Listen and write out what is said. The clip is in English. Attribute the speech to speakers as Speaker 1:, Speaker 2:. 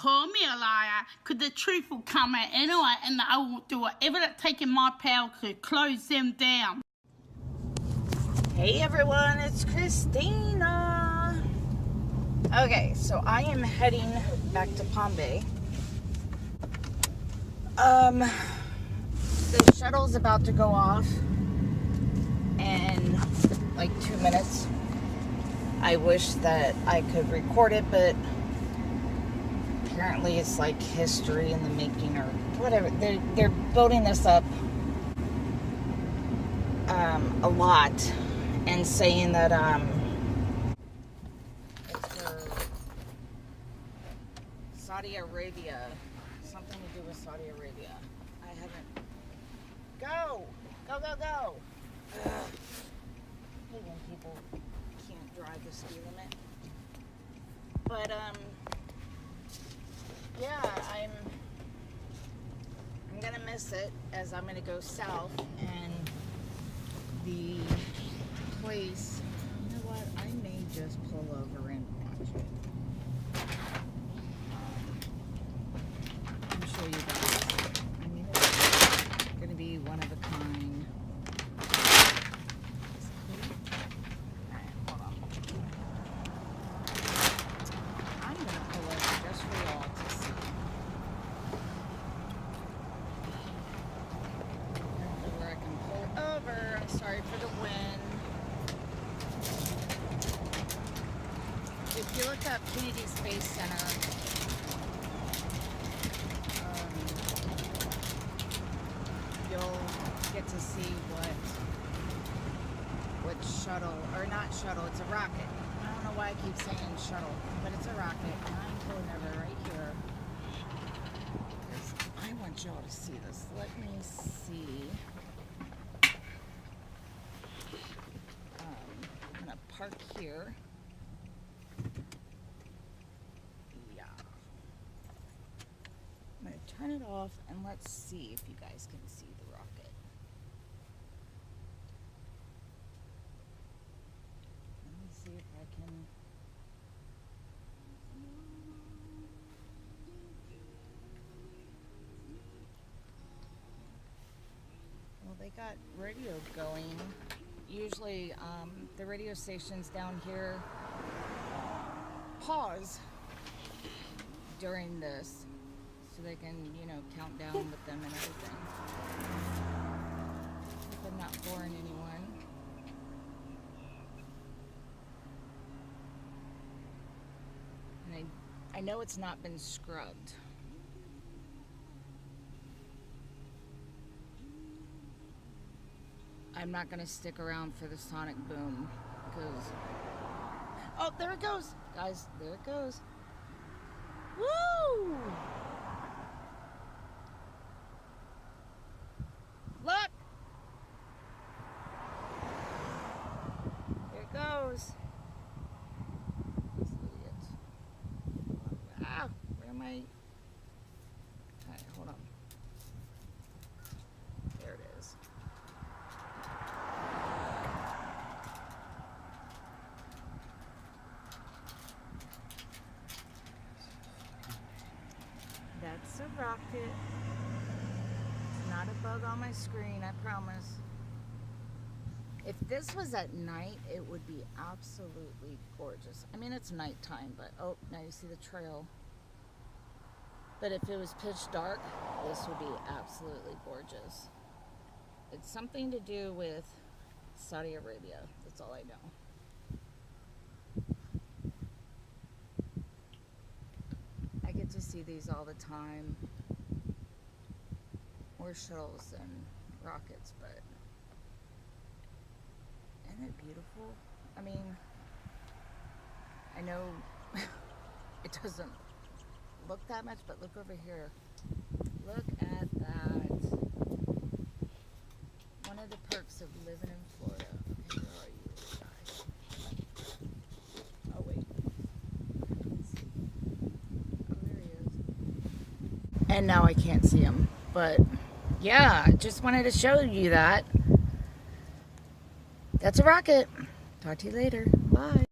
Speaker 1: call me a liar, because the truth will come out anyway, and I will do whatever it takes in my power to close them down.
Speaker 2: Hey everyone, it's Christina. Okay, so I am heading back to Palm Bay. The shuttle's about to go off in like 2 minutes. I wish that I could record it, but apparently it's like history in the making or whatever. They're building this up a lot and saying that it's for Saudi Arabia, something to do with Saudi Arabia. I haven't. Go! Ugh. Hate when people can't drive the speed limit. But yeah, I'm gonna miss it as I'm gonna go south, and the place, you know what, I may just pull over and watch it. I'll show you guys. I mean, it's gonna be one of a kind. Alright, hold on. I'm gonna pull over just for y'all to see. Where I can pull over. I'm sorry for the wind. If you look up Kennedy Space Center, you'll get to see what shuttle, or not shuttle, it's a rocket. I don't know why I keep saying shuttle, but it's a rocket, and I'm pulling over right here because I want y'all to see this. Let me see. I'm gonna park here. Yeah. I'm gonna turn it off and let's see if you guys can see the rocket. Let me see if I can. Well, they got radio going. Usually, the radio stations down here pause during this so they can, you know, count down with them and everything. Hope I'm not boring anyone. And I know it's not been scrubbed. I'm not going to stick around for the sonic boom because... Oh, there it goes. Guys, there it goes. Woo! Look! There it goes. This idiot. Ah, where am I? Alright, hold on. There it is. That's a rocket. It's not a bug on my screen, I promise. If this was at night, it would be absolutely gorgeous. I mean, it's nighttime, but oh, now you see the trail. But if it was pitch dark, this would be absolutely gorgeous. It's something to do with Saudi Arabia. That's all I know. I get to see these all the time, or shuttles and rockets, but isn't it beautiful? I mean, I know it doesn't look that much, but look over here. Look at that. One of the perks of living in Florida. Okay, where are you guys? Oh, wait. Let's see. Oh, there he is. And now I can't see him. But, yeah, just wanted to show you that. That's a rocket. Talk to you later. Bye.